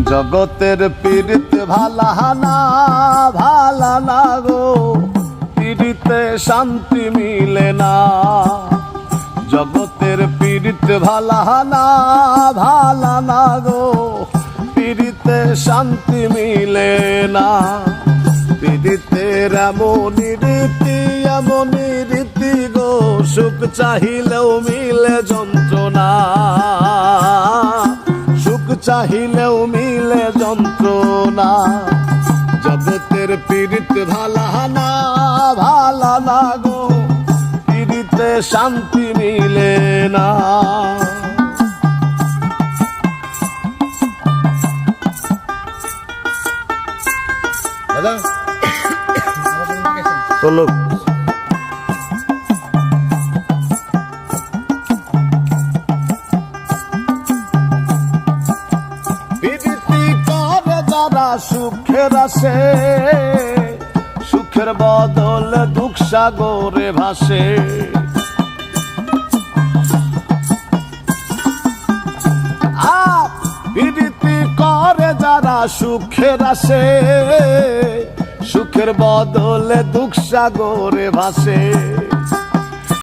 জগতের পীড়িত ভালানা ভালানা গো, পীড়িতে শান্তি মিলে না। জগতের পীড়িত ভালানা ভালানা গো, পীড়িতে শান্তি মিলে না। পীড়িতের এমনই রীতি গো, সুখ চাহিলেও মিলে যন্ত্রণা, সুখ চাহিলেও মিলে যন্ত্রণা। জগতের পীড়িত ভালানা ভালানা গো, পীড়িতে শান্তি মিলে না। দাদা চলো সুখের আসে, সুখের বদলে দুঃখ সাগরে ভাসে। প্রীতি করে যারা সুখের আসে, সুখের বদলে দুঃখ সাগরে ভাসে।